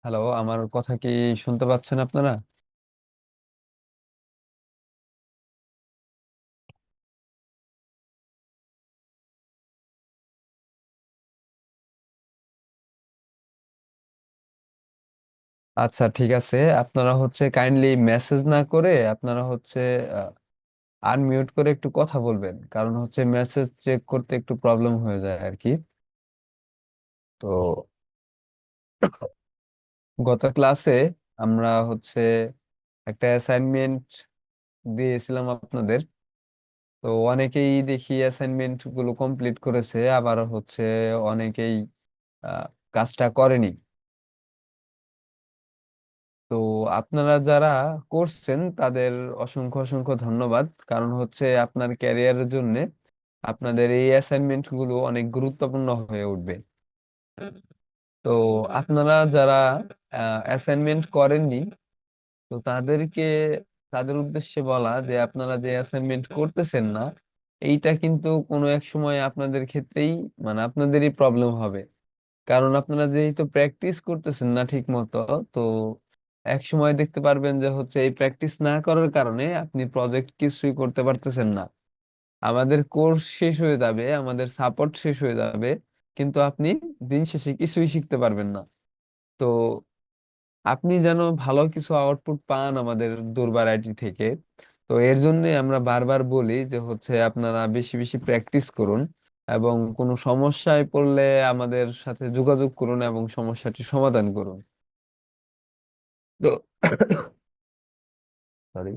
Hello, আমার কথা কি শুনতে পাচ্ছেন আপনারা? আচ্ছা, ঠিক আছে। আপনারা কাইন্ডলি মেসেজ না করে আপনারা আনমিউট করে একটু কথা বলবেন, কারণ মেসেজ চেক করতে একটু প্রবলেম হয়ে যায় আর কি। তো গত ক্লাসে আমরা একটা অ্যাসাইনমেন্ট দিয়েছিলাম আপনাদের। তো অনেকেই দেখি অ্যাসাইনমেন্ট গুলো কমপ্লিট করেছে, আবার অনেকেই আহ, কাজটা করেনি। তো আপনারা যারা করছেন তাদের অসংখ্য অসংখ্য ধন্যবাদ, কারণ আপনার ক্যারিয়ারের জন্য আপনাদের এই অ্যাসাইনমেন্ট গুলো অনেক গুরুত্বপূর্ণ হয়ে উঠবে। তো আপনারা যারা অ্যাসাইনমেন্ট করেননি, তো তাদের উদ্দেশ্যে বলা যে আপনারা যে অ্যাসাইনমেন্ট করতেছেন না, এইটা কিন্তু কোনো এক সময় আপনাদের ক্ষেত্রেই মানে আপনাদেরই প্রবলেম হবে। কারণ আপনারা যেহেতু প্র্যাকটিস করতেছেন না ঠিক মতো, তো এক সময় দেখতে পারবেন যে এই প্র্যাকটিস না করার কারণে আপনি প্রজেক্ট কিছুই করতে পারতেছেন না। আমাদের কোর্স শেষ হয়ে যাবে, আমাদের সাপোর্ট শেষ হয়ে যাবে, কিন্তু আপনি দিন শেষে কিছুই শিখতে পারবেন না। তো আপনি যেন ভালো কিছু আউটপুট পান আমাদের দুর্বার আইটি থেকে। তো এর জন্য আমরা বারবার বলি যে আপনারা বেশি বেশি প্র্যাকটিস করুন, এবং কোনো সমস্যায় পড়লে আমাদের সাথে যোগাযোগ করুন এবং সমস্যাটি সমাধান করুন। তো সরি,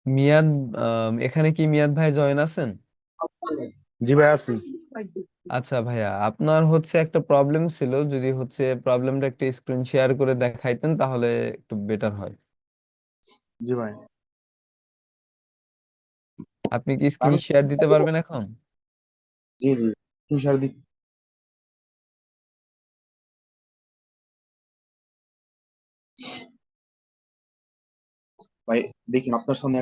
মিয়াদ, এখানে কি মিয়াদ ভাই জয়েন আছেন? জি ভাই আছি। আচ্ছা ভাইয়া, আপনার একটা প্রবলেম ছিল, যদি প্রবলেমটা একটা স্ক্রিন শেয়ার করে দেখাইতেন তাহলে একটু বেটার হয়। জি ভাই। আপনি কি স্ক্রিন আমি শেয়ার দিতে পারবেন এখন? জি জি তুষার দিক ভাই, দেখুন আপনার সামনে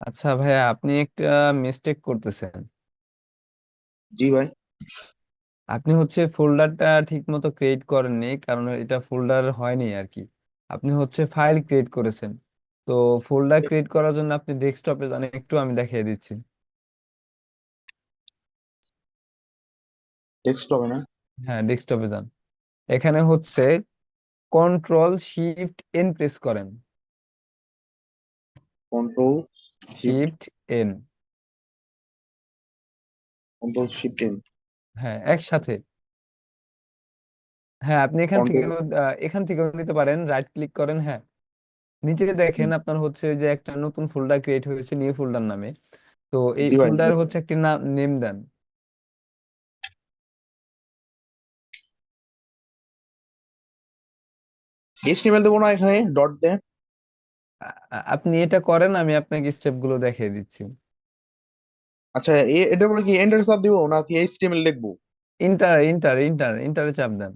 আচ্ছা ভাইয়া, আপনি একটা মিস্টেক করতেছেন। জি ভাই। আপনি ফোল্ডারটা ঠিক মতো ক্রিয়েট করেননি, কারণ এটা ফোল্ডার হয়নি আর কি। আপনি ফাইল ক্রিয়েট করেছেন। তো ফোল্ডার ক্রিয়েট করার জন্য আপনি ডেস্কটপে যান, একটু আমি দেখিয়ে দিচ্ছি। ডেস্কটপে না? হ্যাঁ, ডেস্কটপে যান। এখানে কন্ট্রোল শিফট এন প্রেস করেন। Control shift shift N. Control shift N. হ্যাঁ, একসাথে। হ্যাঁ, আপনি কন্ট্রোল। এখান থেকেও নিতে পারেন, রাইট ক্লিক করেন। হ্যাঁ, নিচে দেখেন আপনার যে একটা নতুন ফোল্ডার ক্রিয়েট হয়েছে নিউ ফোল্ডার নামে। তো এই জি ভাই। ফোল্ডার একটি নাম নেম দেন। এইচটিএমএল দেবো না, এখানে ডট দে। আপনি এটা করেন, আমি আপনাকে স্টেপ গুলো দেখিয়ে দিচ্ছি। আচ্ছা, এটার পরে কি এন্টার চাপ দিব নাকি এইচটিএমএল লিখবো? ইন্টার ইন্টার ইন্টার ইন্টারে চাপ দেন।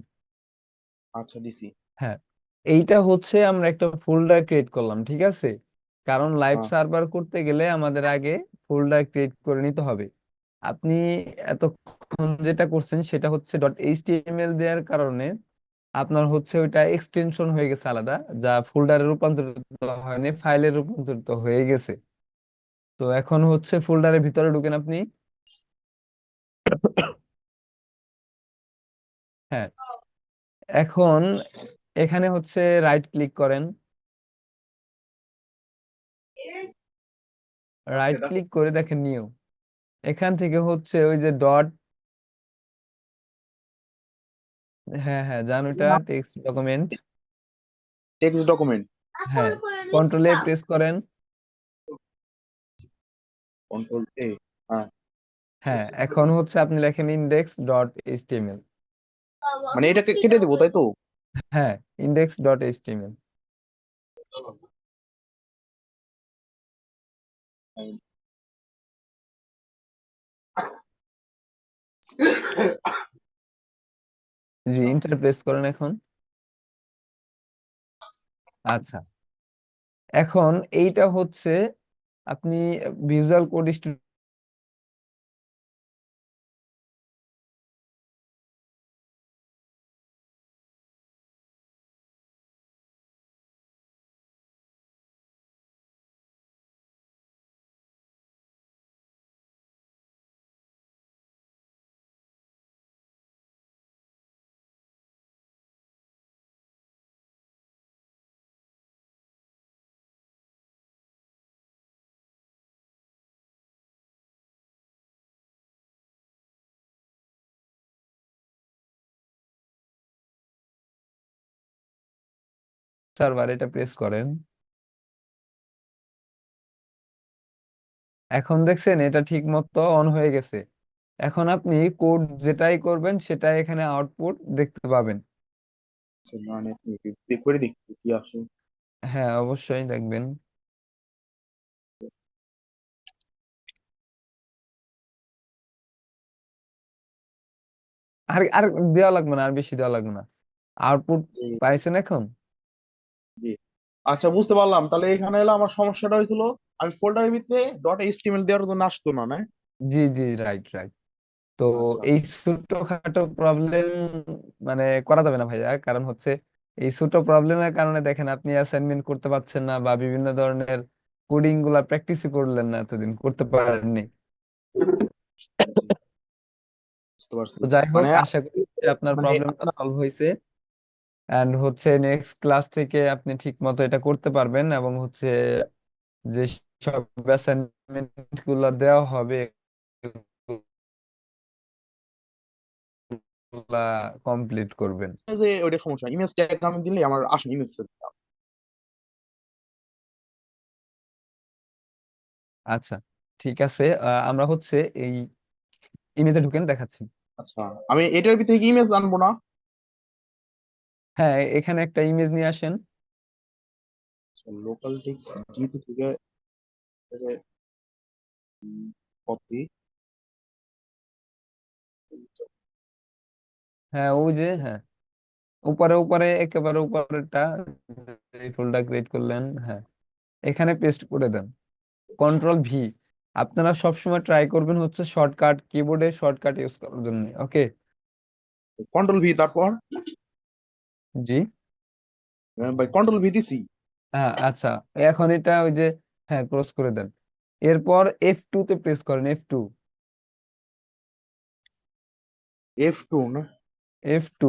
আচ্ছা দিছি। হ্যাঁ, এইটা আমরা একটা ফোল্ডার ক্রিয়েট করলাম, ঠিক আছে? কারণ লাইভ হ্যাঁ। সার্ভার করতে গেলে আমাদের আগে ফোল্ডার ক্রিয়েট করে নিতে হবে। আপনি এতক্ষণ যেটা করছেন সেটা ডট এইচটিএমএল দেওয়ার কারণে আপনার ওইটা এক্সটেনশন হয়ে গেছে আলাদা, যা ফোল্ডারে রূপান্তরিত হয়নি, ফাইলে রূপান্তরিত হয়ে গেছে। তো এখন ফোল্ডারের ভিতরে ঢুকেন আপনি। হ্যাঁ, এখন এখানে হচ্ছে রাইট ক্লিক করেন। রাইট ক্লিক করে দেখেন নিউ। এখান থেকে হচ্ছে ওই যে ডট, হ্যাঁ হ্যাঁ জান, ওটা টেক্সট ডকুমেন্ট। Text document. হ্যাঁ, কন্ট্রোল এ প্রেস করেন। কন্ট্রোল এ। হ্যাঁ, হ্যাঁ, এখন হচ্ছে আপনি লেখেন ইন্ডেক্স ডট এইচটিএমএল। মানে এটাকে কেটে দেবো তাই তো? হ্যাঁ, ইন্ডেক্স ডট এইচটিএমএল। জি, ইন্টার প্রেস করেন এখন। আচ্ছা, এখন এইটা হচ্ছে আপনি ভিজুয়াল কোড স্টুডিও সার্ভার, এটা প্রেস করেন। এখন দেখছেন এটা ঠিক মতো অন হয়ে গেছে। এখন আপনি কোড যেটাই করবেন সেটাই এখানে আউটপুট দেখতে পাবেন। মানে করে দেখি কি আসে। হ্যাঁ, অবশ্যই দেখবেন। আর আর দেওয়া লাগবে না, আর বেশি দেওয়া লাগবে না। আউটপুট এই- পাইছেন এখন? জি। আচ্ছা, বুঝতে পারলাম। তাহলে এখানে এলো আমার সমস্যাটা হয়েছিল, আমি ফোল্ডারের ভিতরে ডট এইচটিএমএল দেওয়ার জন্য আসতো না, না? জি জি, রাইট রাইট। তো আচ্ছা। এই ছোটখাটো প্রবলেম মানে করা যাবে না ভাইয়া, কারণ হচ্ছে এই ছোট প্রবলেমের কারণে দেখেন আপনি অ্যাসাইনমেন্ট করতে পারছেন না, বা বিভিন্ন ধরনের কোডিং গুলা প্র্যাকটিসই করলেন না, এতদিন করতে পারেননি। জি, বুঝতে পারছি। তো যাই হোক, মানে আশা করি যে আপনার মানে প্রবলেমটা আপনার সলভ হয়েছে। এন্ড হচ্ছে নেক্সট ক্লাস থেকে আপনি ঠিক মতো এটা করতে পারবেন, এবং হচ্ছে যে সব অ্যাসাইনমেন্ট গুলো দেওয়া হবে এগুলা কমপ্লিট করবেন। যে ওইটা সমস্যা, ইমেজ ট্যাগ আমি দিলে আমার আসে ইমেজ। আচ্ছা, ঠিক আছে, আমরা হচ্ছে এই ইমেজে ঢুকেন, দেখাচ্ছি। আচ্ছা, আমি এটার ভিতরে কি ইমেজ আনবো না? হ্যাঁ, এখানে একটা ইমেজ নিয়ে আসেন। লোকাল টেক্সট জিপি থেকে কপি। হ্যাঁ, ওই যে, হ্যাঁ, উপরে উপরে একেবারে উপরেরটা, এই ফোল্ডার ক্রিয়েট করলেন, হ্যাঁ, এখানে পেস্ট করে দেন। Control V. আপনারা সবসময় ট্রাই করবেন হচ্ছে শর্টকাট, কিবোর্ডে শর্টকাট ইউজ করার জন্য। ওকে। কন্ট্রোল ভি, তারপর জি। ভাই কন্ট্রোল ভি দিছি। হ্যাঁ, আচ্ছা, এখন এটা ওই যে, হ্যাঁ, ক্লোজ করে দেন। এরপর F2 তে প্রেস করেন, F2। F2 না? F2।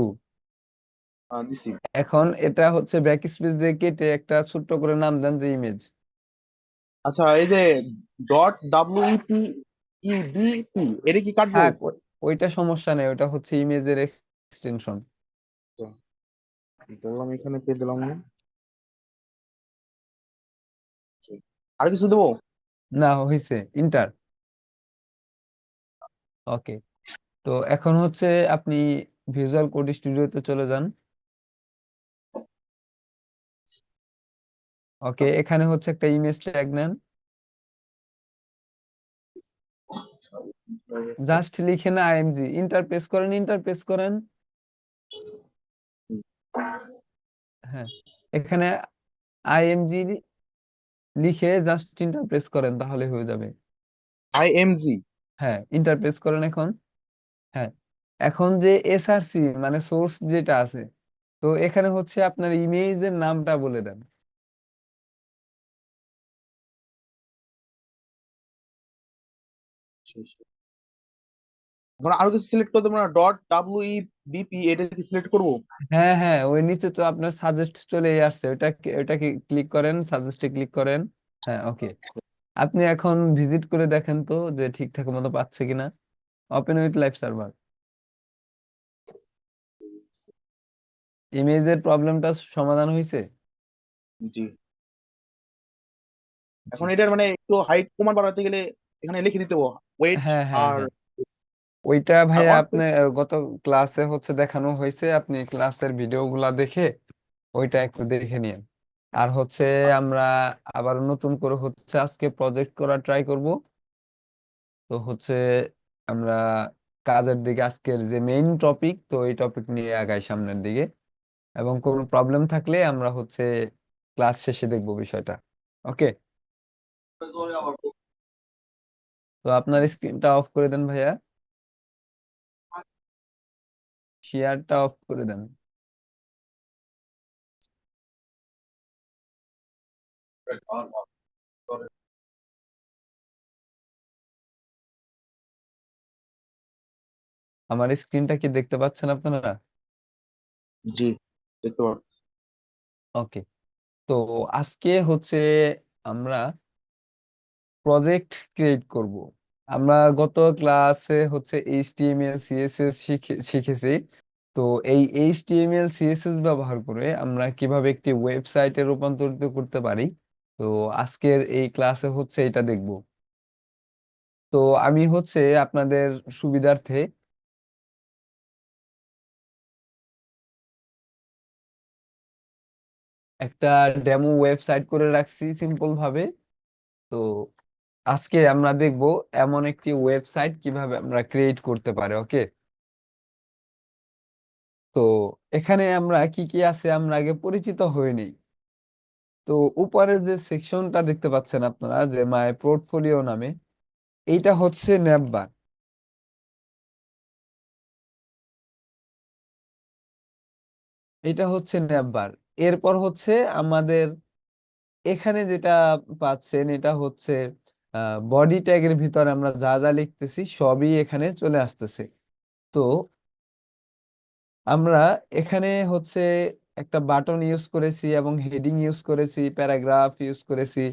দিছি। এখন এটা হচ্ছে ব্যাক স্পেস দিয়ে কেটে একটা ছোট্ট করে নাম দেন, যে ইমেজ। আচ্ছা, এই যে ডট WEPEBT, এটা কি কাটবো? থাক, ওইটা সমস্যা নেই, ওটা হচ্ছে ইমেজের এক্সটেনশন। বললাম এখানে পেয়ে দিলাম না। আর কিছু দেবো? না, হয়েছে ইন্টার। ওকে। তো এখন হচ্ছে আপনি ভিজুয়াল কোড স্টুডিওতে চলে যান। ওকে, এখানে হচ্ছে একটা ইমেজ ট্যাগ নেন। জাস্ট লিখেন আইএমজি, ইন্টার প্রেস করেন, ইন্টার প্রেস করেন। হ্যাঁ, এখানে আইএমজি লিখে জাস্ট ইন্টার প্রেস করেন, তাহলে হয়ে যাবে। IMG। হ্যাঁ, ইন্টার প্রেস করেন এখন। হ্যাঁ, এখন যে এসআরসি মানে সোর্স যেটা আছে, তো এখানে হচ্ছে আপনার ইমেজের নামটা বলে দেন। এখন আরো কিছু সিলেক্ট করে দেবো না? ডট WE বিপি এটা কি সিলেক্ট করবো? হ্যাঁ হ্যাঁ, ওই নিচে তো আপনার সাজেস্ট চলে আসছে, ওটাকে ক্লিক করেন, সাজেস্টে ক্লিক করেন। হ্যাঁ, ওকে। আপনি এখন ভিজিট করে দেখেন তো যে ঠিকঠাক মতো পাচ্ছে কিনা। Open with live server. ইমেজের প্রবলেমটা সমাধান হয়েছে? জি। জি। এখন এটার মানে একটু হাইট কমান বাড়াতে গেলে এখানে লিখে দিতে হবে ওয়েট হ্যাঁ হ্যাঁ আর হ্যাঁ, ওইটা আর ভাইয়া অন। আপনি গত ক্লাসে দেখানো হয়েছে, আপনি ক্লাসের ভিডিওগুলা দেখে ওইটা একটু দেখে নিন। আর আমরা আবার নতুন করে আজকে প্রজেক্ট করা ট্রাই করব। তো আমরা কাজের দিকে, আজকের যে মেইন টপিক, তো এই টপিক নিয়ে আগাই সামনের দিকে। এবং কোনো প্রবলেম থাকলে আমরা ক্লাস শেষে দেখবো বিষয়টা। ওকে। তো আপনার স্ক্রিনটা অফ করে দেন ভাইয়া, শেয়ারটা অফ করে দেন। আমার স্ক্রিনটা কি দেখতে পাচ্ছেন আপনারা? জি, দেখতে পাচ্ছি। ওকে। তো আজকে আমরা প্রজেক্ট ক্রিয়েট করব। আমরা গত ক্লাসে এইচটিএমএল সিএসএস শিখেছি। তো এই এইচটিএমএল সিএসএস ব্যবহার করে আমরা কিভাবে একটি ওয়েবসাইটে রূপান্তরিত করতে পারি, তো আজকের এই ক্লাসে এটা দেখব। তো আমি আপনাদের সুবিধার্থে একটা ডেমো ওয়েবসাইট করে রাখছি সিম্পল ভাবে। তো আজকে আমরা দেখব এমন একটি ওয়েবসাইট কিভাবে আমরা ক্রিয়েট করতে পারি। ওকে। তো এখানে আমরা কি কি আছে আমরা আগে পরিচিত হয়ে নিই। তো উপরে যে সেকশনটা দেখতে পাচ্ছেন আপনারা, যে মাই পোর্টফোলিও নামে, এইটা ন্যাপবার। এটা ন্যাপবার। এরপর আমাদের এখানে যেটা পাচ্ছেন, এটা বডি ট্যাগের ভিতরে আমরা যা যা লিখতেছি সবই এখানে চলে আসতেছে। তো আমরা এখানে একটা বাটন ইউজ করেছি এবং হেডিং ইউজ করেছি, প্যারাগ্রাফ ইউজ করেছি,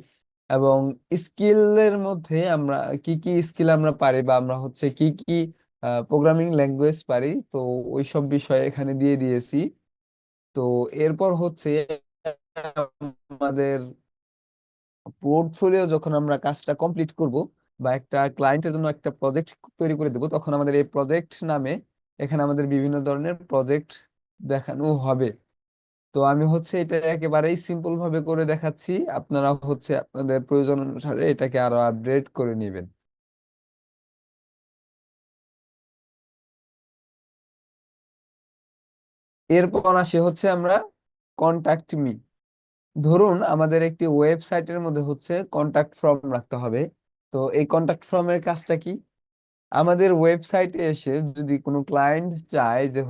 এবং স্কিলের মধ্যে আমরা কি কি স্কিল আমরা পারি, বা আমরা কি কি প্রোগ্রামিং ল্যাঙ্গুয়েজ পারি, তো ওই সব বিষয়ে এখানে দিয়ে দিয়েছি। তো এরপর আমাদের পোর্টফোলিও যখন আমরা কাজটা কমপ্লিট করব, বা একটা ক্লায়েন্টের জন্য একটা প্রজেক্ট তৈরি করে দেব, তখন আমাদের এই প্রজেক্ট নামে এখানে আমাদের বিভিন্ন ধরনের প্রজেক্ট দেখানো হবে। তো আমি এটা একেবারেই সিম্পল ভাবে করে দেখাচ্ছি, আপনারা আপনাদের প্রয়োজন অনুসারে এটাকে আরো আপডেট করে নেবেন। এরপর আসে আমরা কন্টাক্ট মি। ধরুন আমাদের একটি ওয়েবসাইটের মধ্যে কন্টাক্ট ফর্ম রাখতে হবে। তো এই কন্টাক্ট ফর্মের কাজটা কি? আমাদের ওয়েবসাইটে এসে যদি কোনো ক্লায়েন্ট চায় যে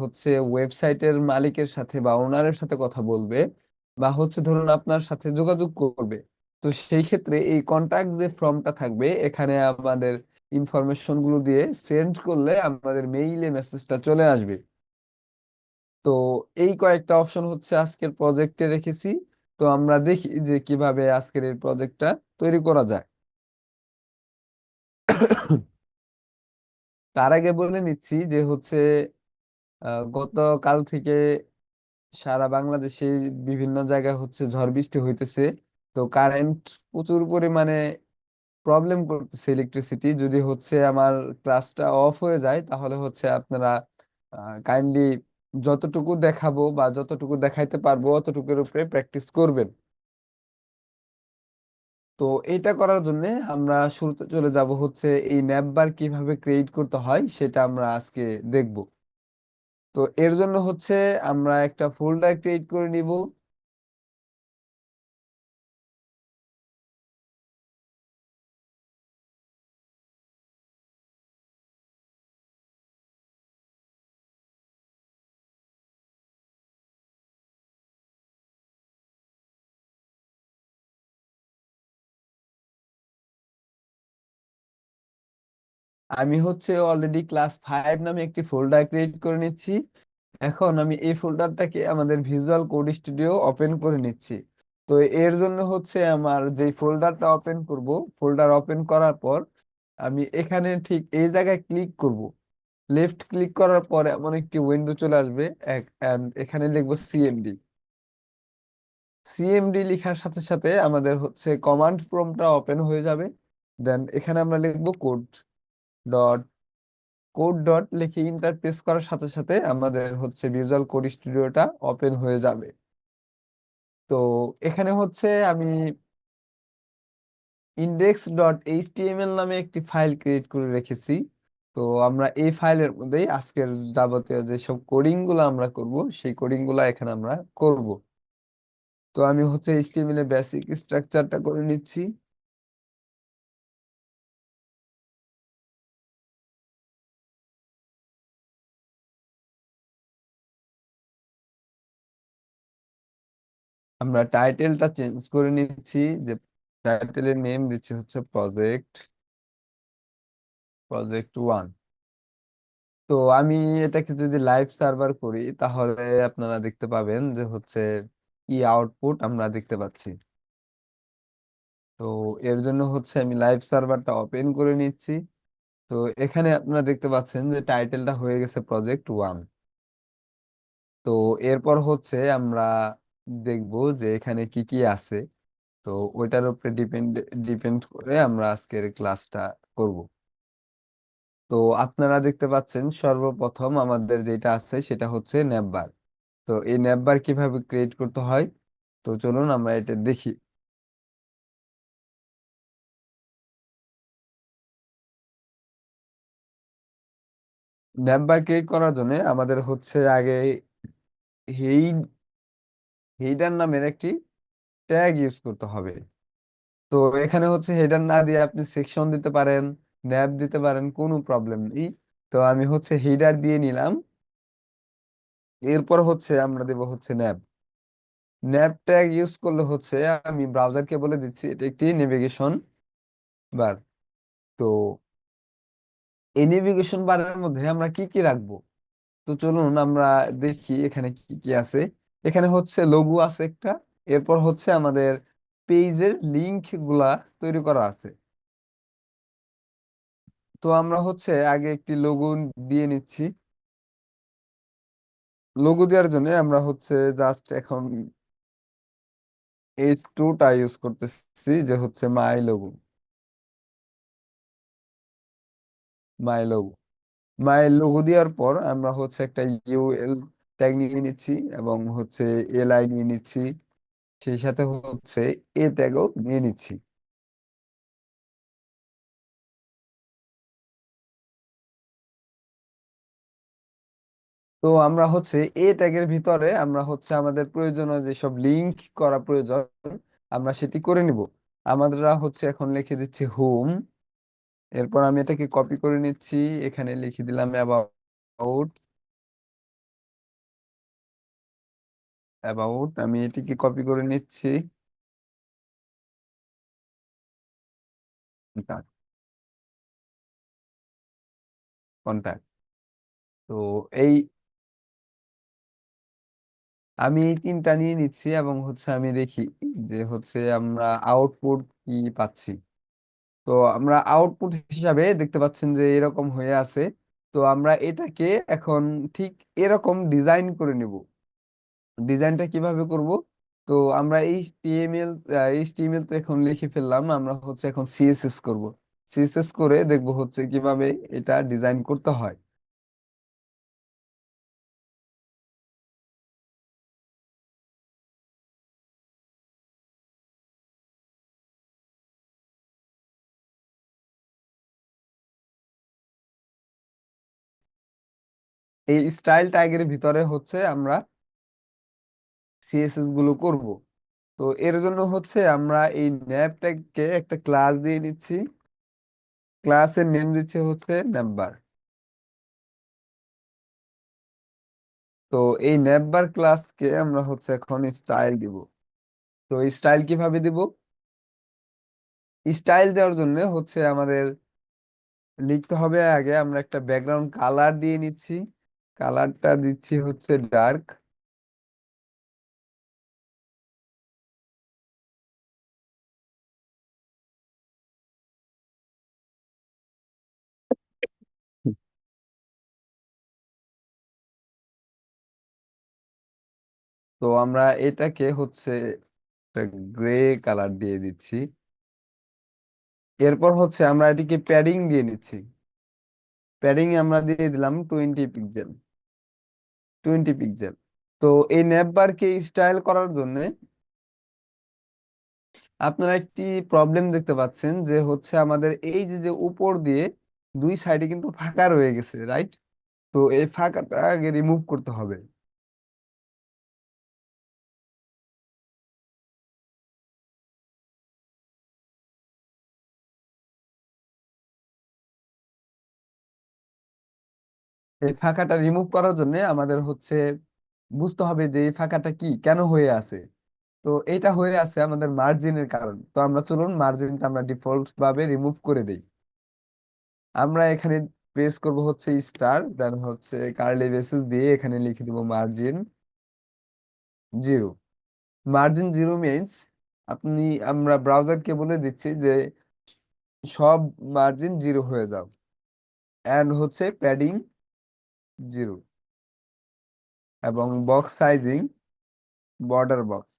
ওয়েবসাইটের মালিকের সাথে বা ওনারের সাথে কথা বলবে, বা ধরুন আপনার সাথে যোগাযোগ করবে, তো সেই ক্ষেত্রে এই কন্টাক্ট যে ফর্মটা থাকবে, এখানে আমাদের ইনফরমেশন গুলো দিয়ে সেন্ড করলে আমাদের মেইলে মেসেজটা চলে আসবে। তো এই কয়েকটা অপশন আজকের প্রজেক্টে রেখেছি। তো আমরা দেখি যে কিভাবে আজকের এই প্রজেক্টটা তৈরি করা যায়। তার আগে বলে নিচ্ছি যে গতকাল থেকে সারা বাংলাদেশে বিভিন্ন জায়গায় ঝড় বৃষ্টি হইতেছে। তো কারেন্ট প্রচুর পরিমাণে প্রবলেম করতেছে, ইলেকট্রিসিটি। যদি আমার ক্লাসটা অফ হয়ে যায়, তাহলে আপনারা কাইন্ডলি যতটুকু দেখাবো বা যতটুকু দেখাইতে পারবো অতটুকুর উপরে প্র্যাকটিস করবেন। তো এটা করার জন্য আমরা শুরুতে চলে যাব এই ন্যাপবার কিভাবে ক্রিয়েট করতে হয় সেটা আমরা আজকে দেখব। তো এর জন্য আমরা একটা ফোল্ডার ক্রিয়েট করে নিব। আমি অলরেডি ক্লাস 5 নামে একটি ফোল্ডার ক্রিয়েট করে নিচ্ছি। এখন আমি এই ফোল্ডারটাকে আমাদের ভিজুয়াল কোড স্টুডিও ওপেন করে নিচ্ছি। তো এর জন্য হচ্ছে আমার যে ফোল্ডারটা ওপেন করব, ফোল্ডার ওপেন করার পর আমি এখানে ঠিক এই জায়গায় ক্লিক করব। লেফট ক্লিক করার পরে এমন একটি উইন্ডো চলে আসবে। and এখানে লিখবো সিএমডি। সিএমডি লেখার সাথে সাথে আমাদের হচ্ছে কমান্ড প্রম্পটটা ওপেন হয়ে যাবে। দেন এখানে আমরা লিখবো ডট কোড লিখে ইন্টার প্রেস করার সাথে সাথে আমাদের হচ্ছে ভিজুয়াল কোড স্টুডিওটা ওপেন হয়ে যাবে। তো এখানে হচ্ছে আমি index.html নামে একটি ফাইল ক্রিয়েট করে রেখেছি। তো আমরা এই ফাইলের মধ্যেই আজকের যাবতীয় যেসব কোডিং গুলো আমরা করব, সেই কোডিং গুলো এখানে আমরা করব। তো আমি হচ্ছে এইচটিএমএল এর বেসিক স্ট্রাকচারটা করে নিচ্ছি। আমরা টাইটেলটা চেঞ্জ করে নিচ্ছি, যে টাইটেলের নেম দিচ্ছি হচ্ছে প্রজেক্ট 1। তো আমি এটাকে যদি লাইভ সার্ভার করি তাহলে আপনারা দেখতে পাবেন যে হচ্ছে কি আউটপুট আমরা দেখতে পাচ্ছি। তো এর জন্য হচ্ছে আমি লাইভ সার্ভারটা ওপেন করে নিচ্ছি। তো এখানে আপনারা দেখতে পাচ্ছেন যে টাইটেলটা হয়ে গেছে প্রজেক্ট 1। তো এরপর হচ্ছে আমরা দেখব যে এখানে কি কি আছে। তো ওইটার উপরে ডিপেন্ড করে আমরা আজকের ক্লাসটা করব। তো আপনারা দেখতে পাচ্ছেন সর্বপ্রথম আমাদের যেটা আছে সেটা হচ্ছে নেমবার। তো এই নেমবার কিভাবে ক্রিয়েট করতে হয়, তো চলুন আমরা এটা দেখি। নেমবার ক্রিয়েট করার জন্য আমাদের হচ্ছে আগে হেইড হেইডার নামের একটি ট্যাগ ইউজ করতে হবে। তো এখানে হচ্ছে হেডার না দিয়ে আপনি সেকশন দিতে পারেন, ন্যাব দিতে পারেন, কোনো প্রবলেম নেই। তো আমি হচ্ছে হেডার দিয়ে নিলাম। এরপর হচ্ছে আমরা দেব হচ্ছে ন্যাব। ন্যাব ট্যাগ ইউজ করলে হচ্ছে আমি ব্রাউজারকে বলে দিচ্ছি এটা একটি নেভিগেশন বার। তো এই নেভিগেশন বারের মধ্যে আমরা কি কি রাখবো, তো চলুন আমরা দেখি এখানে কি কি আছে। এখানে হচ্ছে লোগো আছে একটা। এরপর হচ্ছে আমাদের পেজের লিংক গুলা তৈরি করা আছে। তো আমরা হচ্ছে আগে একটি লোগো দিয়ে নিচ্ছি। লোগো দেওয়ার জন্য আমরা হচ্ছে জাস্ট এখন H2টা ইউজ করতেছি, যে হচ্ছে মাই লোগো মাই লোগো দেওয়ার পর আমরা হচ্ছে একটা ইউএল ট্যাগ নিয়ে নিচ্ছি এবং হচ্ছে এলআই নিয়ে নিচ্ছি, সেই সাথে হচ্ছে এ ট্যাগও নিয়ে নিচ্ছি। তো আমরা হচ্ছে এ ট্যাগের ভিতরে আমরা হচ্ছে আমাদের প্রয়োজনীয় যেসব লিংক করা প্রয়োজন আমরা সেটি করে নিব। আমরা হচ্ছে এখন লিখে দিচ্ছি হোম। এরপর আমি এটাকে কপি করে নিচ্ছি, এখানে লিখে দিলাম অ্যাবাউট। আমি এটিকে কপি করে নিচ্ছি। কন্ট্যাক্ট। তো এই আমি এই তিনটা নিয়ে নিচ্ছি এবং হচ্ছে আমি দেখি যে হচ্ছে আমরা আউটপুট কি পাচ্ছি। তো আমরা আউটপুট হিসাবে দেখতে পাচ্ছেন যে এরকম হয়ে আছে। তো আমরা এটাকে এখন ঠিক এরকম ডিজাইন করে নেব। ডিজাইনটা কিভাবে করব, তো আমরা এইচটিএমএল তো এখন লিখে ফেললাম, আমরা হচ্ছে এখন সিএসএস করব। সিএসএস করে দেখব হচ্ছে কিভাবে এটা ডিজাইন করতে হয়। এই স্টাইল ট্যাগের ভিতরে হচ্ছে আমরা সিএসএস গুলো করব। তো এর জন্য হচ্ছে আমরা এই ন্যাপ ট্যাগকে একটা ক্লাস দিয়ে নিচ্ছি। ক্লাসের নেম দিচ্ছে হচ্ছে নাম্বার। তো এই নেমবার ক্লাসকে আমরা হচ্ছে এখন স্টাইল দিব। তো স্টাইল কিভাবে দিব, স্টাইল দেওয়ার জন্য হচ্ছে আমাদের লিখতে হবে আগে আমরা একটা ব্যাকগ্রাউন্ড কালার দিয়ে নিচ্ছি। কালারটা দিচ্ছি হচ্ছে ডার্ক। তো আমরা এটাকে হচ্ছে গ্রে কালার দিয়ে দিচ্ছি। এরপর হচ্ছে আমরা এটিকে প্যাডিং দিয়ে নিচ্ছি। প্যাডিং আমরা দিয়ে দিলাম 20 পিক্সেল। 20 পিক্সেল। তো এই ন্যাপ বারকে স্টাইল করার জন্য আপনারা একটি প্রবলেম দেখতে পাচ্ছেন, যে হচ্ছে আমাদের এই যে যে উপর দিয়ে দুই সাইডে কিন্তু ফাঁকা রয়ে গেছে, রাইট? তো এই ফাঁকাটা আগে রিমুভ করতে হবে। এই ফাঁকাটা রিমুভ করার জন্য আমাদের হচ্ছে বুঝতে হবে যে এই ফাঁকাটা কি, কেন হয়ে আছে। তো এটা হয়ে আছে আমাদের মার্জিনের কারণ। তো আমরা চলুন মার্জিনটা আমরা ডিফল্ট ভাবে রিমুভ করে দেই। আমরা এখানে প্রেস করব হচ্ছে স্টার, দেন হচ্ছে কার্লি ব্রেসেস দিয়ে এখানে লিখে দিব মার্জিন 0। মার্জিন 0 মিনস আপনি, আমরা ব্রাউজারকে বলে দিচ্ছি যে সব মার্জিন 0 হয়ে যাও, এন্ড হচ্ছে প্যাডিং 0, এবং বক্স সাইজিং বর্ডার বক্স।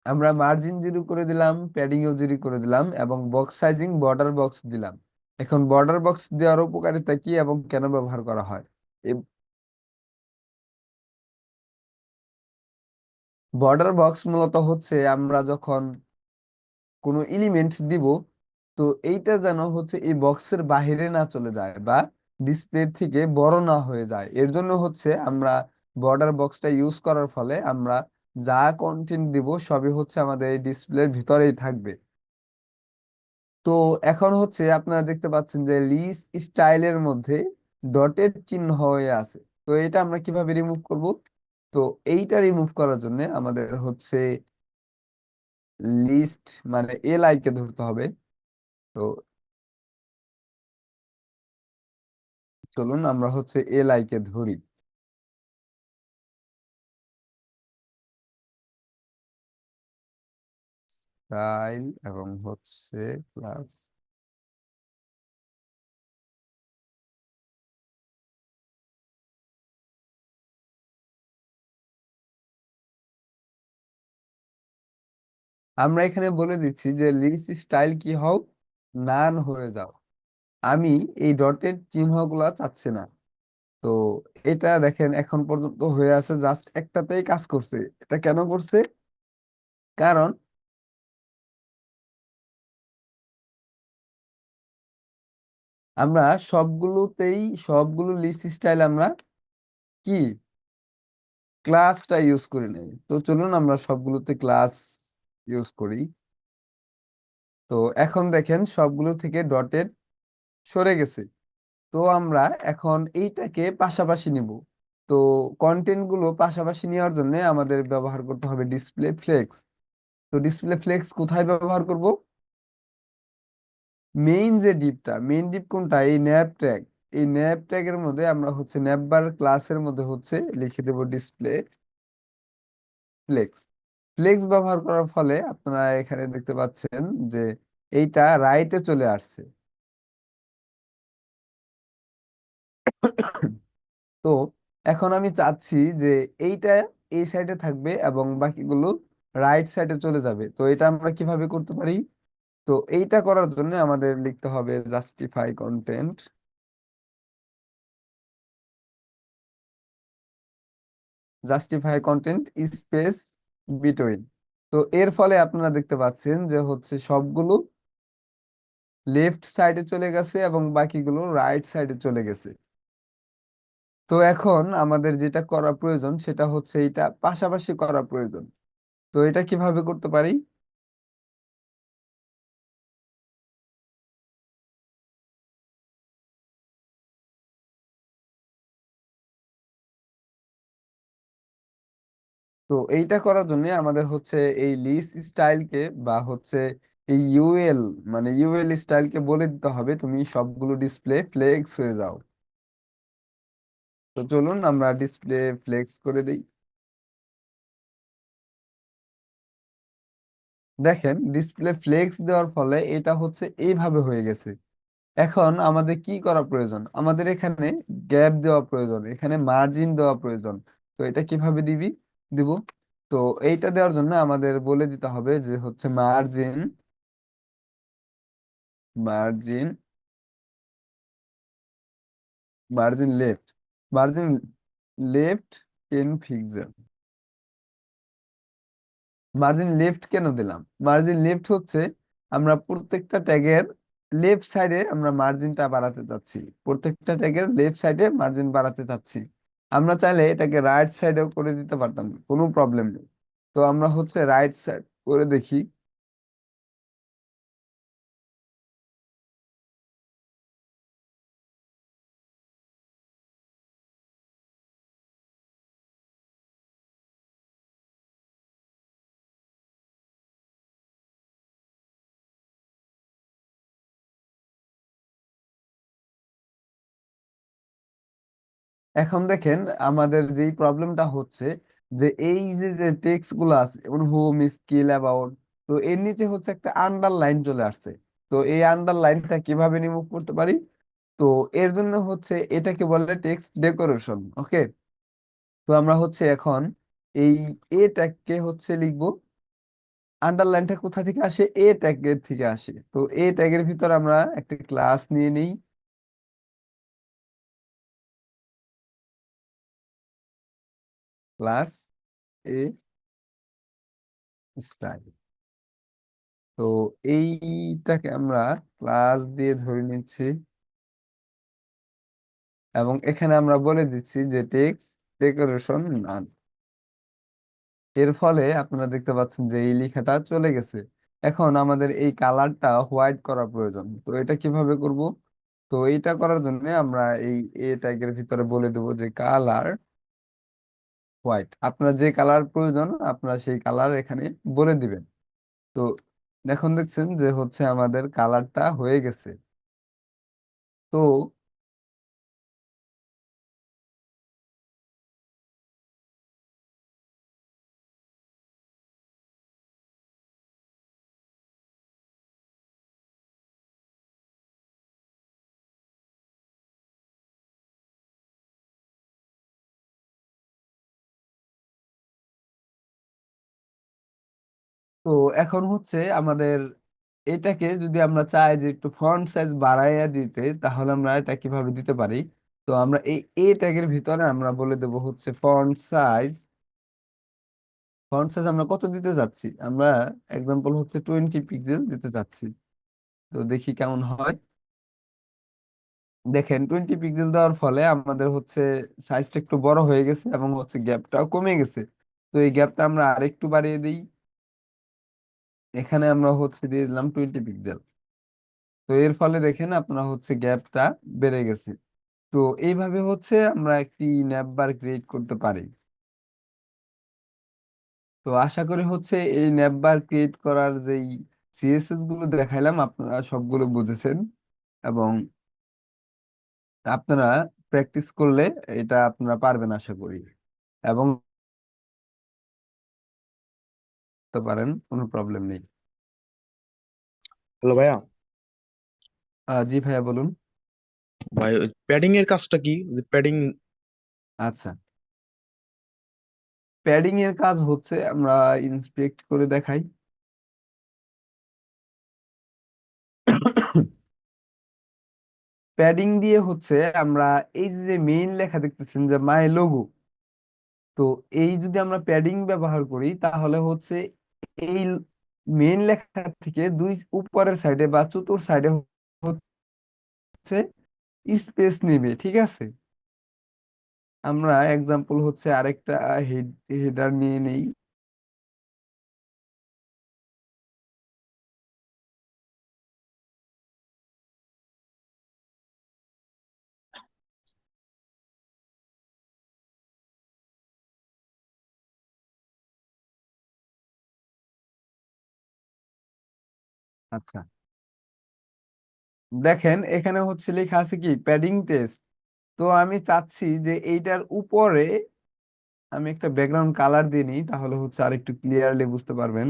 আমরা মার্জিন 0 করে দিলাম, প্যাডিং ও 0 করে দিলাম, এবং বক্স সাইজিং বর্ডার বক্স দিলাম। এখন বর্ডার বক্স দেওয়ার উপকারিতা কি এবং কেন ব্যবহার করা হয়? বর্ডার বক্স মূলত হচ্ছে আমরা যখন কোনো এলিমেন্ট দিব, তো এইটা যেন হচ্ছে এই বক্সের বাইরে না চলে যায় বা ডিসপ্লে থেকে বড় না হয়ে যায়, এর জন্য হচ্ছে আমরা বর্ডার বক্সটা ইউজ করার ফলে আমরা যা কন্টেন্ট দিব সবই হচ্ছে আমাদের এই ডিসপ্লের ভিতরেই থাকবে। তো এখন হচ্ছে আপনারা দেখতে পাচ্ছেন যে লিস স্টাইলের মধ্যে ডটের চিহ্ন হয়ে আছে। তো এটা আমরা কিভাবে রিমুভ করব? তো এইটা রিমুভ করার জন্য আমাদের হচ্ছে লিস্ট মানে এল কে ধরতে হবে। তো চলুন আমরা হচ্ছে এল কে ধরি। স্টাইল এবং হচ্ছে প্লাস। আমরা এখানে বলে দিচ্ছি যে লিস্ট স্টাইল কি হও, নান হয়ে যাও। আমি এই ডটের চিহ্নগুলা চাচ্ছি না। তো এটা দেখেন এখন পর্যন্ত হয়ে আছে, জাস্ট একটাতেই কাজ করছে। এটা কেন করছে? কারণ আমরা সবগুলোতেই সবগুলো লিস্ট স্টাইল আমরা কি ক্লাসটা ইউজ করি নাই। তো চলুন আমরা সবগুলোতে ক্লাস ইউজ করি। তো এখন দেখেন সবগুলো থেকে ডটেড সরে গেছে। তো আমরা এখন এইটাকে পাশাপাশি নিব। তো কন্টেন্ট গুলো পাশাপাশি নেওয়ার জন্য আমাদের ব্যবহার করতে হবে ডিসপ্লে ফ্লেক্স। তো ডিসপ্লে ফ্লেক্স কোথায় ব্যবহার করব? মেইন যে ডিপটা, মেইন ডিপ কোনটা? এই ন্যাপ ট্যাগ। এই ন্যাপ ট্যাগের মধ্যে আমরা হচ্ছে ন্যাপ বার ক্লাসের মধ্যে হচ্ছে লিখে দেব ডিসপ্লে ফ্লেক্স। ফ্লেক্স ব্যবহার করার ফলে আপনারা এখানে দেখতে পাচ্ছেন যে এইটা রাইটে চলে আসছে। তো এখন আমি চাচ্ছি যে এইটা এই সাইডে থাকবে এবং বাকিগুলো রাইট সাইডে চলে যাবে। তো এটা আমরা কিভাবে করতে পারি? তো এইটা করার জন্য আমাদের লিখতে হবে justify content, justify content space between. তো এর ফলে আপনারা দেখতে পাচ্ছেন যে হচ্ছে সবগুলো লেফট সাইডে চলে গেছে এবং বাকিগুলো রাইট সাইডে চলে গেছে। তো এখন আমাদের যেটা করা প্রয়োজন সেটা হচ্ছে এটা পাশাপাশি করা প্রয়োজন। তো এটা কিভাবে করতে পারি? তো এইটা করার জন্য আমাদের হচ্ছে এই লিস্ট স্টাইলকে বা হচ্ছে এই ইউএল মানে ইউএল স্টাইলকে বলে দিতে হবে তুমি সবগুলো ডিসপ্লে ফ্লেক্স হয়ে যাও। তো চলুন আমরা ডিসপ্লে ফ্লেক্স করে দিই। দেখেন ডিসপ্লে ফ্লেক্স দেওয়ার ফলে এটা হচ্ছে এইভাবে হয়ে গেছে। এখন আমাদের কি করা প্রয়োজন, আমাদের এখানে গ্যাপ দেওয়া প্রয়োজন, এখানে মার্জিন দেওয়া প্রয়োজন। তো এটা কিভাবে দিব? তো এইটা দেওয়ার জন্য আমাদের বলে দিতে হবে যে হচ্ছে margin, margin margin left, margin left 10 pixel. Margin left কেন দিলাম? মার্জিন লেফট হচ্ছে আমরা প্রত্যেকটা ট্যাগের লেফট সাইডে আমরা মার্জিনটা বাড়াতে চাচ্ছি, প্রত্যেকটা ট্যাগের লেফট সাইডে মার্জিন বাড়াতে চাচ্ছি। আমরা চাইলে এটাকে রাইট সাইডেও করে দিতে পারতাম, কোনো প্রবলেম নেই। তো আমরা হচ্ছে রাইট সাইড করে দেখি। এখন দেখেন আমাদের যেই প্রবলেমটা হচ্ছে যে এই যে যে টেক্সট গুলো আছে যেমন হোম, স্কিল, অ্যাবাউট, তো এর নিচে হচ্ছে একটা আন্ডারলাইন চলে আসছে। তো এই আন্ডারলাইনটা কিভাবে রিমুভ করতে পারি? তো এর জন্য হচ্ছে এটাকে বলে টেক্সট ডেকোরেশন। ওকে, তো আমরা হচ্ছে এখন এই এ ট্যাগকে হচ্ছে লিখবো। আন্ডারলাইনটা কোথা থেকে আসে? এ ট্যাগের থেকে আসে। তো এ ট্যাগের ভিতর আমরা একটা ক্লাস নিয়ে নিই, ক্লাস এ স্টাইল। তো এইটাকে আমরা ক্লাস দিয়ে ধরে নিচ্ছি এবং এখানে আমরা বলে দিচ্ছি যে টেক্সট ডেকোরেশন নান। এর ফলে আপনারা দেখতে পাচ্ছেন যে এই লেখাটা চলে গেছে। এখন আমাদের এই কালারটা হোয়াইট করা প্রয়োজন। তো এটা কিভাবে করব? তো এইটা করার জন্য আমরা এই এ ট্যাগের ভিতরে বলে দেবো যে কালার হোয়াইট। আপনার যে কালার প্রয়োজন আপনারা সেই কালার এখানে বলে দিবেন। তো এখন দেখছেন যে হচ্ছে আমাদের কালারটা হয়ে গেছে। তো তো এখন হচ্ছে আমাদের এটাকে যদি আমরা চাই যে একটু ফন্ট সাইজ বাড়াইয়া দিতে, তাহলে আমরা এটা কিভাবে দিতে পারি? তো আমরা এই এ ট্যাগের ভিতরে আমরা বলে দেব হচ্ছে ফন্ট সাইজ। ফন্ট সাইজ আমরা কত দিতে যাচ্ছি? আমরা এক্সাম্পল হচ্ছে 20 পিক্সেল দিতে যাচ্ছি। তো দেখি কেমন হয়। দেখেন 20 পিক্সেল দেওয়ার ফলে আমাদের হচ্ছে সাইজটা একটু বড় হয়ে গেছে এবং হচ্ছে গ্যাপটাও কমে গেছে। তো এই গ্যাপটা আমরা আরেকটু বাড়িয়ে দিই। এখানে আমরা হচ্ছে দিয়ে দিলাম 20 পিক্সেল। তো এর ফলে দেখেন আপনারা হচ্ছে গ্যাপটা বেড়ে গেছে। তো এইভাবে হচ্ছে আমরা একটি ন্যাপবার ক্রিয়েট করতে পারি। তো আশা করি হচ্ছে এই ন্যাপবার ক্রিয়েট করার যেই সিএসএস গুলো দেখাইলাম আপনারা সবগুলো বুঝেছেন এবং আপনারা প্র্যাকটিস করলে এটা আপনারা পারবেন আশা করি এবং করতে পারেন, কোনো প্রবলেম নেই। হ্যালো ভাইয়া। জি ভাইয়া বলুন। ভাই প্যাডিং এর কাজটা কি? প্যাডিং। আচ্ছা, প্যাডিং এর কাজ হচ্ছে আমরা ইন্সপেক্ট করে দেখাই। প্যাডিং দিয়ে হচ্ছে আমরা এই যে মেইন লেখা দেখতেছেন যে মাই লোগো, তো এই যদি আমরা প্যাডিং ব্যবহার করি তাহলে হচ্ছে এই মেইন লেখা থেকে দুই উপরের সাইডে বা চতুর সাইডে হচ্ছে স্পেস নেবে, ঠিক আছে? আমরা এক্সাম্পল হচ্ছে আরেকটা হেডার নিয়ে নেই। আচ্ছা, দেখেন এখানে হচ্ছে লেখা আছে কি প্যাডিং টেস্ট। তো আমি চাচ্ছি যে এইটার উপরে আমি একটা ব্যাকগ্রাউন্ড কালার দিয়ে নিই, তাহলে হচ্ছে আর একটু ক্লিয়ারলি বুঝতে পারবেন।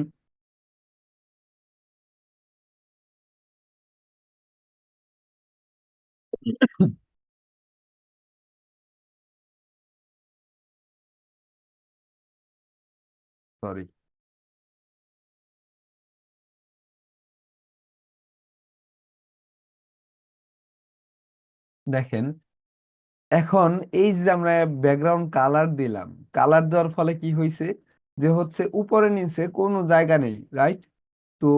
সরি। দেখেন, এখন এই যে আমরা ব্যাকগ্রাউন্ড কালার দিলাম, কালার দেওয়ার ফলে কি হয়েছে, যে হচ্ছে উপরে নিচে কোনো জায়গা নেই, রাইট? তো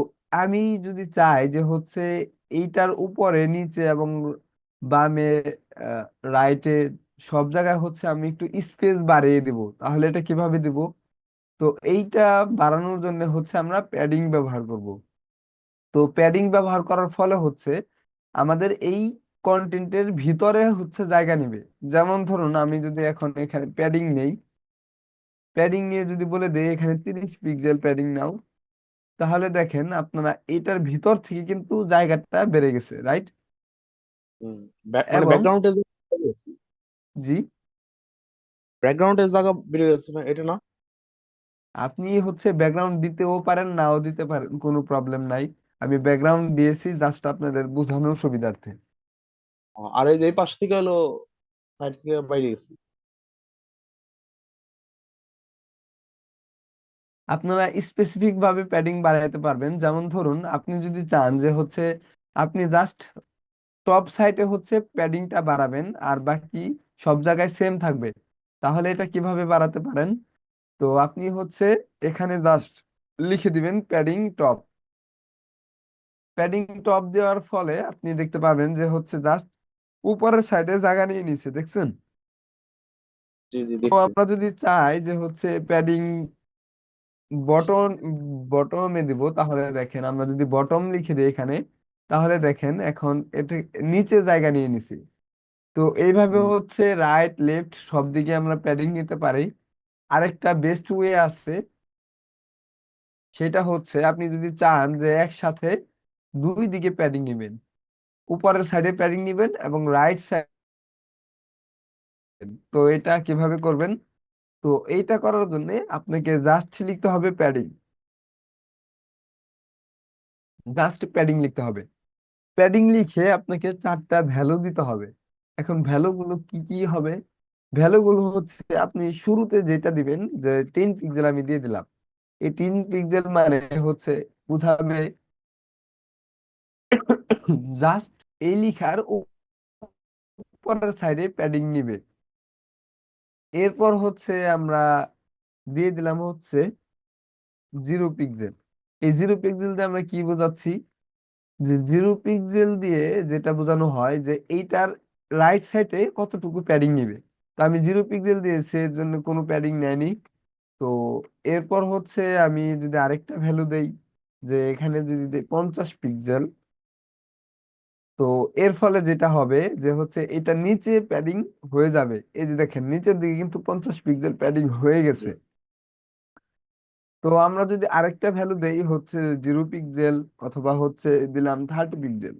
আমি যদি চাই যে হচ্ছে এইটার উপরে নিচে এবং বামে, রাইটে, সব জায়গায় হচ্ছে আমি একটু স্পেস বাড়িয়ে দিব, তাহলে এটা কিভাবে দিব? তো এইটা বাড়ানোর জন্য হচ্ছে আমরা প্যাডিং ব্যবহার করব। তো প্যাডিং ব্যবহার করার ফলে হচ্ছে আমাদের এই কন্টেন্টের ভিতরে হচ্ছে জায়গা নিবে। যেমন ধরুন আমি যদি এখন এখানে প্যাডিং নেই, প্যাডিং নিয়ে যদি বলে দেই এখানে 30 পিক্সেল প্যাডিং নাও, তাহলে দেখেন আপনারা এটার ভিতর থেকে কিন্তু জায়গাটা বেড়ে গেছে, রাইট? হুম। মানে এবং ব্যাকগ্রাউন্ডের জি, ব্যাকগ্রাউন্ডের জায়গা বেড়ে গেছে না, এটা না? আপনি হচ্ছে ব্যাকগ্রাউন্ড দিতেও পারেন, নাও দিতে পারেন, কোনো প্রবলেম নাই। আমি ব্যাকগ্রাউন্ড দিয়েছি জাস্ট আপনাদের বোঝানোর সুবিধার্থে। আর এই যে এই পাশ থেকে হলো সাইড থেকে বাইরে গেছে। আপনারা স্পেসিফিক ভাবে প্যাডিং বাড়াইতে পারবেন, যেমন ধরুন আপনি যদি চান যে হচ্ছে আপনি জাস্ট টপ সাইডে হচ্ছে প্যাডিংটা বাড়াবেন আর বাকি সব জায়গায় সেম থাকবে, তাহলে এটা কিভাবে বাড়াতে পারেন? তো আপনি হচ্ছে এখানে জাস্ট লিখে দিবেন প্যাডিং টপ। প্যাডিং টপ দেওয়ার ফলে আপনি দেখতে পাবেন যে হচ্ছে জাস্ট উপরের সাইডে জায়গা নিয়ে নিচ্ছে, দেখছেন? জি জি, তো দেখছি। আমরা যদি চাই যে হচ্ছে প্যাডিং বটম বটমে দিব, তাহলে দেখেন আমরা যদি বটম লিখে দিই এখানে, তাহলে দেখেন এখন এটা নিচে জায়গা নিয়ে নিছি। তো এইভাবে হুম। হচ্ছে রাইট লেফট সব দিকে আমরা প্যাডিং নিতে পারি। আরেকটা বেস্ট ওয়ে আছে, সেটা হচ্ছে আপনি যদি চান যে একসাথে দুই দিকে প্যাডিং নেবেন, উপরের সাইডে প্যাডিং নেবেন এবং রাইট সাইড। তো এটা কিভাবে করবেন? তো এইটা করার জন্য আপনাকে জাস্ট লিখতে হবে প্যাডিং, জাস্ট প্যাডিং লিখতে হবে। প্যাডিং লিখে আপনাকে চারটা ভ্যালু দিতে হবে। এখন ভ্যালু গুলো কি কি হবে? ভ্যালু গুলো হচ্ছে আপনি শুরুতে যেটা দিবেন, যে 10 পিক্সেল আমি দিয়ে দিলাম, এই 3 পিক্সেল মানে হচ্ছে বুঝাবে জাস্ট এই লিখার উপরের সাইডে প্যাডিং নিবে। এরপর হচ্ছে আমরা দিয়ে দিলাম হচ্ছে 0 পিক্সেল। এই 0 পিক্সেল দিয়ে আমরা কি বোঝাচ্ছি, যে 0 পিক্সেল দিয়ে যেটা বোঝানো হয় যে এইটার রাইট সাইডে কতটুকু প্যাডিং নেবে। তো আমি 0 পিক্সেল দিয়েছি, এর জন্য কোনো প্যাডিং নেয়নি। তো এরপর হচ্ছে আমি যদি আরেকটা ভ্যালু দেই, যে এখানে যদি দেই 50 পিক্সেল, তো এর ফলে যেটা হবে যে হচ্ছে এটা নিচে প্যাডিং হয়ে যাবে। এই যে দেখেন নিচের দিকে কিন্তু 50 পিক্সেল প্যাডিং হয়ে জি। গেছে। তো আমরা যদি আরেকটা ভ্যালু দেই হচ্ছে 0 পিক্সেল, অথবা হচ্ছে দিলাম 30 পিক্সেল,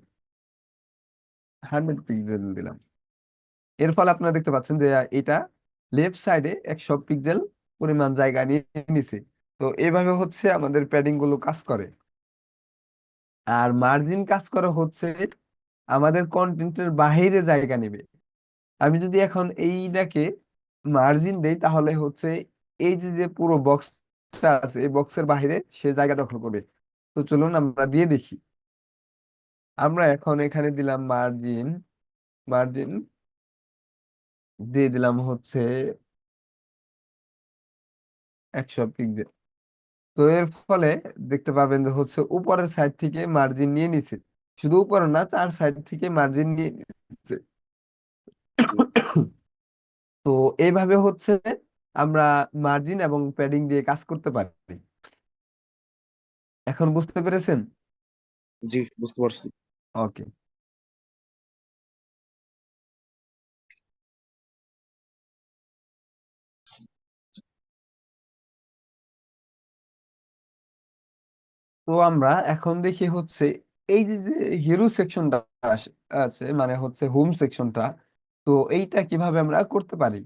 100 পিক্সেল দিলাম, এর ফলে আপনারা দেখতে পাচ্ছেন যে এটা লেফট সাইডে 100 পিক্সেল পরিমাণ জায়গা নিয়ে নিছে। তো এইভাবে হচ্ছে আমাদের প্যাডিং গুলো কাজ করে। আর মার্জিন কাজ করে হচ্ছে আমাদের কন্টেন্টের বাহিরে জায়গা নেবে। আমি যদি এখন এইটাকে মার্জিন দেই, তাহলে হচ্ছে এই যে যে পুরো বক্সটা আছে এই বক্সের বাইরে সে জায়গা দখল করবে। তো চলুন আমরা দিয়ে দেখি। আমরা এখন এখানে দিলাম মার্জিন, মার্জিন দিয়ে দিলাম হচ্ছে 100 পিক্সেল। তো এর ফলে দেখতে পাবেন যে হচ্ছে উপরের সাইড থেকে মার্জিন নিয়ে নিছে, শুধু উপরে না, চার সাইড থেকে মার্জিন নিয়ে নিচ্ছে। জি তো এইভাবে হচ্ছে আমরা মার্জিন এবং প্যাডিং দিয়ে কাজ করতে পারি। এখন বুঝতে পেরেছেন? জি, বুঝতে পারছি। ওকে। তো আমরা এখন দেখি হচ্ছে এই যে যে হিরো সেকশনটা আছে, মানে হচ্ছে হোম সেকশনটা, তো এইটা কিভাবে আমরা করতে পারি?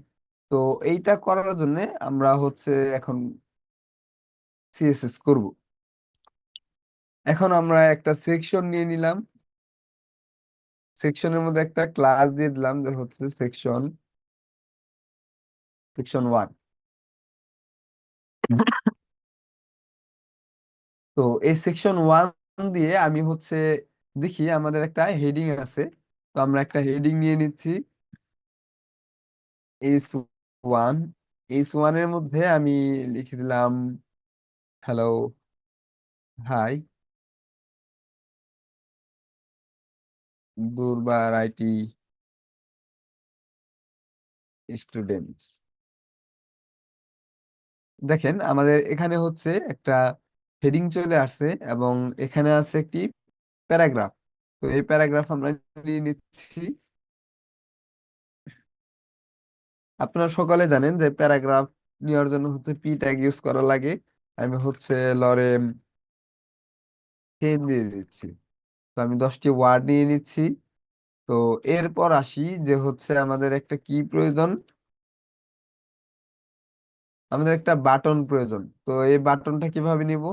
তো এইটা করার জন্য আমরা হচ্ছে এখন সিএসএস করব। এখন আমরা একটা সেকশন নিয়ে নিলাম, সেকশনের মধ্যে একটা ক্লাস দিয়ে দিলাম যে হচ্ছে সেকশন সেকশন 1। তো এই সেকশন 1 দিয়ে আমি হচ্ছে দেখি আমাদের একটা হেডিং আছে। তো আমরা একটা হেডিং নিয়ে নিচ্ছি, S1। S1 এর মধ্যে আমি লিখে দিলাম হ্যালো, হাই, দুর্বার আইটি স্টুডেন্টস। দেখেন আমাদের এখানে হচ্ছে একটা হেডিং চলে আসছে এবং এখানে আছে একটি প্যারাগ্রাফ। তো এই প্যারাগ্রাফ আমরা নিয়ে নিচ্ছি। আপনারা সকলে জানেন যে প্যারাগ্রাফ নেওয়ার জন্য হচ্ছে পি ট্যাগ ইউজ করা লাগে। আমি হচ্ছে লরেম 10 দিয়ে দিচ্ছি। তো আমি 10টি ওয়ার্ড নিয়ে নিচ্ছি। তো এরপর আসি যে হচ্ছে আমাদের একটা কি প্রয়োজন, আমাদের একটা বাটন প্রয়োজন। তো এই বাটনটা কিভাবে নিব?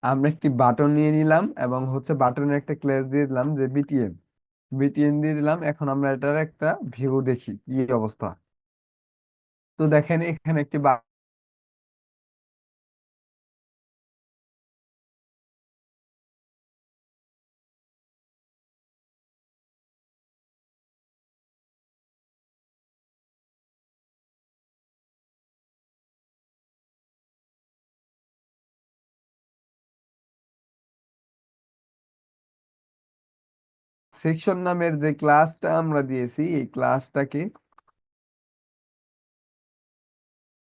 আমরা একটি বাটন নিয়ে নিলাম এবং হচ্ছে বাটনের একটা ক্লাস দিয়ে দিলাম যে বিটিএম। বিটিএম দিয়ে দিলাম। এখন আমরা এটার একটা ভিউ দেখি কি অবস্থা। তো দেখেন এখানে একটি সেকশন নামের যে ক্লাসটা আমরা দিয়েছি, এই ক্লাসটাকে,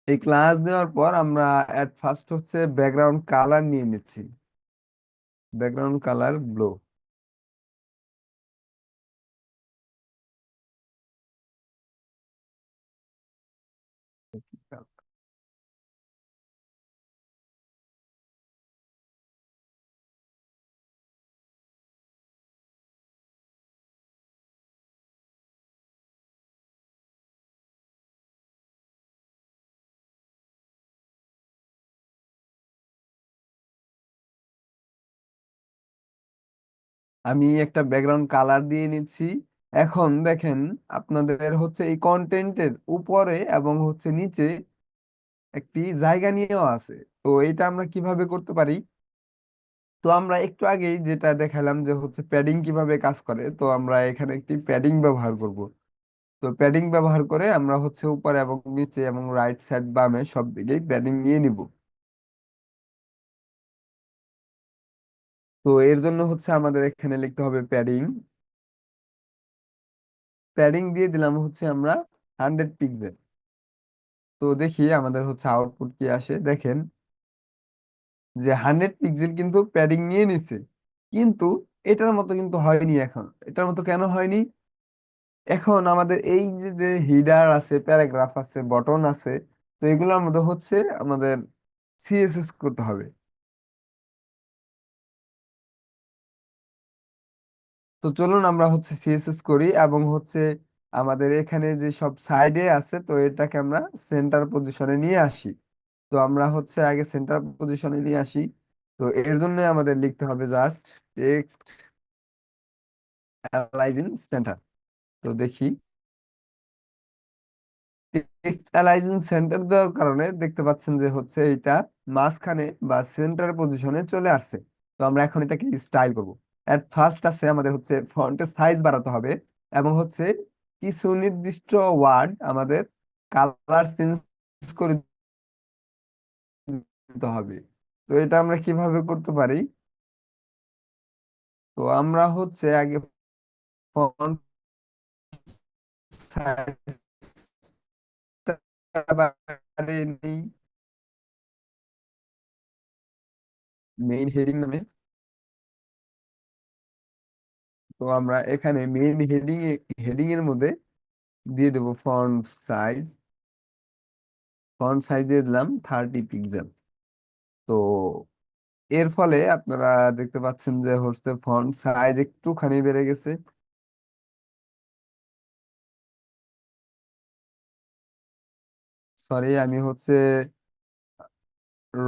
এই ক্লাস দেওয়ার পর আমরা এট ফার্স্ট হচ্ছে ব্যাকগ্রাউন্ড কালার নিয়ে নিচ্ছি, ব্যাকগ্রাউন্ড কালার ব্লু। আমি একটা ব্যাকগ্রাউন্ড কালার দিয়ে নিচ্ছি। এখন দেখেন আপনাদের হচ্ছে এই কন্টেন্টের উপরে এবং হচ্ছে নিচে একটি জায়গা নিয়েও আছে। তো এটা আমরা কিভাবে করতে পারি? তো আমরা একটু আগেই যেটা দেখালাম যে হচ্ছে প্যাডিং কিভাবে কাজ করে, তো আমরা এখানে একটি প্যাডিং ব্যবহার করব। তো প্যাডিং ব্যবহার করে আমরা হচ্ছে উপরে এবং নিচে এবং রাইট সাইড বামে সব দিকেই প্যাডিং নিয়ে নিব। তো এর জন্য হচ্ছে আমাদের এখানে লিখতে হবে প্যাডিং। প্যাডিং দিয়ে দিলাম হচ্ছে আমরা 100 পিক্সেল। তো দেখি আমাদের হচ্ছে আউটপুট কি আসে। দেখেন যে 100 পিক্সেল কিন্তু প্যাডিং নিয়ে নিছে, কিন্তু এটার মতো কিন্তু হয়নি। এখন এটার মতো কেন হয়নি? এখন আমাদের এই যে যে হিডার আছে, প্যারাগ্রাফ আছে, বটন আছে, তো এগুলোর মধ্যে হচ্ছে আমাদের সিএসএস করতে হবে। তো চলুন আমরা হচ্ছে সিএসএস করি এবং হচ্ছে আমাদের এখানে যে সব সাইডে আছে তো এটাকে আমরা সেন্টার পজিশনে নিয়ে আসি। তো আমরা হচ্ছে আগে সেন্টার পজিশনে নিয়ে আসি। তো এর জন্য আমাদের লিখতে হবে just text allies in centre. তো দেখি টেক্সট অ্যালাইজ ইন সেন্টার দেওয়ার কারণে দেখতে পাচ্ছেন যে হচ্ছে এটা মাঝখানে বা সেন্টার পজিশনে চলে আসছে। তো আমরা এখন এটাকে স্টাইল করব। এট ফার্স্ট আছে আমাদের হচ্ছে ফন্টের সাইজ বাড়াতে হবে এবং হচ্ছে কিছু নির্দিষ্ট ওয়ার্ড আমাদের কালার চেঞ্জ করে দিতে হবে। তো এটা আমরা কিভাবে করতে পারি? তো আমরা হচ্ছে আগে ফন্ট সাইজটা বাড়িয়ে নিই মেইন হেডিং নামে। তো আমরা এখানে মেইন হেডিং এর মধ্যে দিয়ে দেবো ফন্ট সাইজ দিয়ে দিলাম 30 পিক্সেল। তো এর ফলে আপনারা দেখতে পাচ্ছেন যে হচ্ছে ফন্ট সাইজ একটুখানি বেড়ে গেছে। সরি, আমি হচ্ছে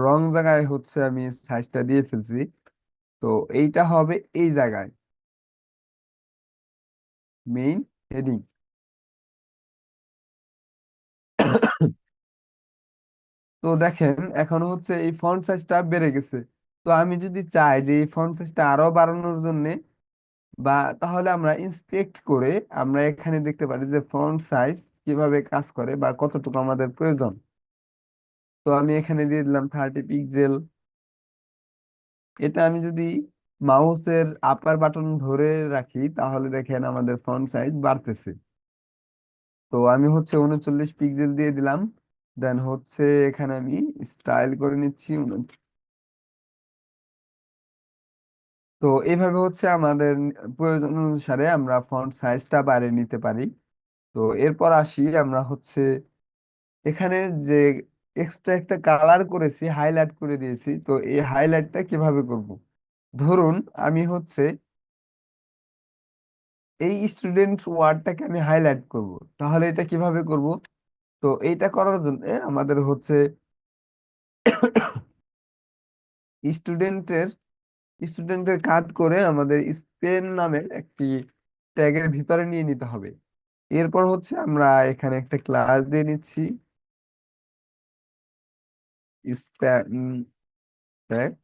রং জায়গায় হচ্ছে আমি সাইজটা দিয়ে ফেলছি। তো এইটা হবে এই জায়গায় মেইন হেডিং। তো দেখেন এখন হচ্ছে এই ফন্ট সাইজটা বেড়ে গেছে। তো আমি যদি চাই যে এই ফন্ট সাইজটা আরো বাড়ানোর জন্য, বা তাহলে আমরা ইন্সপেক্ট করে আমরা এখানে দেখতে পারি যে ফন্ট সাইজ কিভাবে কাজ করে বা কতটুকু আমাদের প্রয়োজন। তো আমি এখানে দিয়ে দিলাম 30 পিক্সেল। এটা আমি যদি মাউসের আপার বাটন ধরে রাখি তাহলে দেখেন আমাদের ফন্ট সাইজ বাড়তেছে। তো আমি হচ্ছে 39 পিক্সেল দিয়ে দিলাম। দেন হচ্ছে এখানে আমি স্টাইল করে নিচ্ছি তো এইভাবে হচ্ছে আমাদের প্রয়োজন অনুসারে আমরা ফন্ট সাইজটা বাড়িয়ে নিতে পারি। তো এরপর আসি আমরা হচ্ছে এখানে যে এক্সট্রা একটা কালার করেছি, হাইলাইট করে দিয়েছি। তো এই হাইলাইটটা কিভাবে করব? ধরুন আমি হচ্ছে এই স্টুডেন্ট ওয়ার্ডটাকে আমি হাইলাইট করব, তাহলে এটা কিভাবে করব? তো এইটা করার জন্য আমাদের হচ্ছে স্টুডেন্টের স্টুডেন্টের কাট করে আমাদের স্পেন নামের একটি ট্যাগের ভিতরে নিয়ে নিতে হবে। এরপর হচ্ছে আমরা এখানে একটা ক্লাস দিয়ে নিচ্ছি স্প্যান ট্যাগ।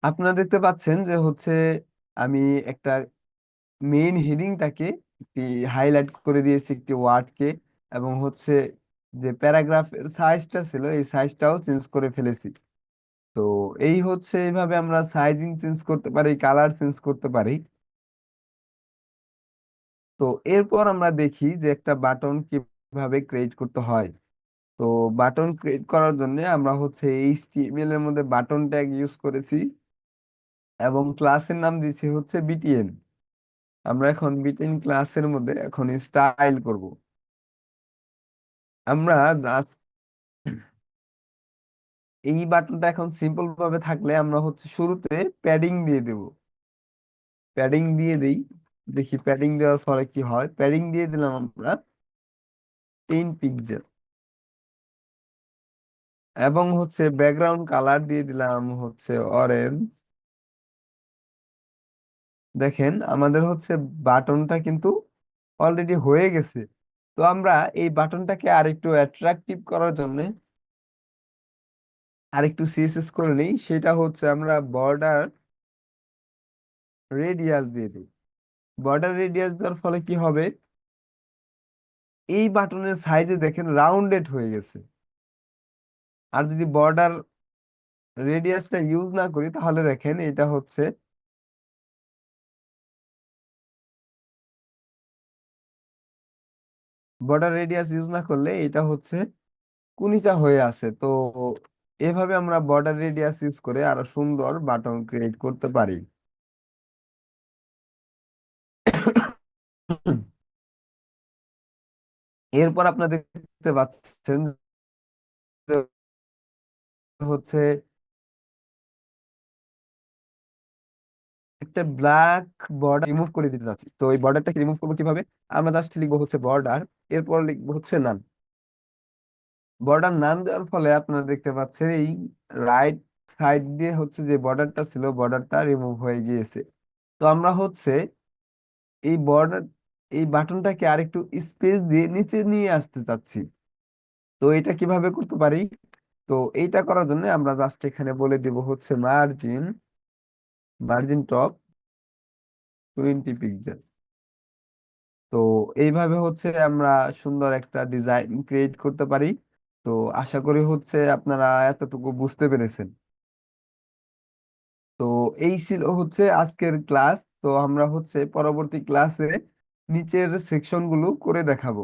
আপনারা দেখতে পাচ্ছেন যে হচ্ছে আমি একটা মেইন হেডিংটাকে একটি হাইলাইট করে দিয়েছি একটি ওয়ার্ডকে, এবং হচ্ছে যে প্যারাগ্রাফের সাইজটা ছিল এই সাইজটাও চেঞ্জ করে ফেলেছি। তো এই হচ্ছে এইভাবে আমরা সাইজিং চেঞ্জ করতে পারি, কালার চেঞ্জ করতে পারি। তো এরপর আমরা দেখি যে একটা বাটন কিভাবে ক্রিয়েট করতে হয়। তো বাটন ক্রিয়েট করার জন্য আমরা হচ্ছে এইচটিএমএল এর মধ্যে বাটন ট্যাগ ইউজ করেছি এবং ক্লাসের নাম দিয়েছি হচ্ছে বিটিএন। আমরা এখন বিটিএন ক্লাসের মধ্যে এখন স্টাইল করব। আমরা জাস্ট এই বাটনটা এখন সিম্পল ভাবে থাকলে আমরা হচ্ছে শুরুতে প্যাডিং দিয়ে দেব। প্যাডিং দিয়ে দেই, দেখি প্যাডিং দেওয়ার ফলে কি হয়। প্যাডিং দিয়ে দিলাম আমরা 10 পিক্সেল এবং হচ্ছে ব্যাকগ্রাউন্ড কালার দিয়ে দিলাম হচ্ছে অরেঞ্জ। দেখেন আমাদের হচ্ছে বাটনটা কিন্তু অলরেডি হয়ে গেছে। তো আমরা এই বাটনটাকে আরেকটু অ্যাট্রাকটিভ করার জন্য আরেকটু সিএসএস করে নিই। সেটা হচ্ছে আমরা বর্ডার রেডিয়াস দিয়ে দিই। বর্ডার রেডিয়াস দেওয়ার ফলে কি হবে, এই বাটনের সাইজে দেখেন রাউন্ডেড হয়ে গেছে। আর যদি বর্ডার রেডিয়াসটা ইউজ না করি তাহলে দেখেন এটা হচ্ছে বর্ডার রেডিয়াস ইউজ না করলে এটা হচ্ছে কুনিচা হয়ে আছে। তো এভাবে আমরা বর্ডার রেডিয়াস ইউজ করে আরো সুন্দর বাটন ক্রিয়েট করতে পারি। এরপর আপনারা দেখতে পাচ্ছেন যে হচ্ছে একটা ব্ল্যাক বর্ডার রিমুভ করে দিতে চাচ্ছি। তো এই বর্ডারটাকে রিমুভ করবো কিভাবে, আমরা জাস্ট লিখবো হচ্ছে বর্ডার, এরপর লিখবো হচ্ছে নান। বর্ডার নান দেওয়ার ফলে আপনারা দেখতে পাচ্ছেন এই রাইট সাইড দিয়ে হচ্ছে যে বর্ডারটা ছিল বর্ডারটা রিমুভ হয়ে গিয়েছে। তো আমরা হচ্ছে এই বর্ডার এই বাটনটাকে আরেকটু স্পেস দিয়ে নিচে নিয়ে আসতে চাচ্ছি। তো এটা কিভাবে করতে পারি, তো এইটা করার জন্য আমরা জাস্ট এখানে বলে দিব হচ্ছে মার্জিন, মার্জিন টপ 20 পিক্সেল। তো এইভাবে হচ্ছে আমরা সুন্দর একটা ডিজাইন ক্রিয়েট করতে পারি। তো আশা করি হচ্ছে আপনারা এতটুকু বুঝতে পেরেছেন। তো এই ছিল হচ্ছে আজকের ক্লাস। তো আমরা হচ্ছে পরবর্তী ক্লাসে নিচের সেকশন গুলো করে দেখাবো।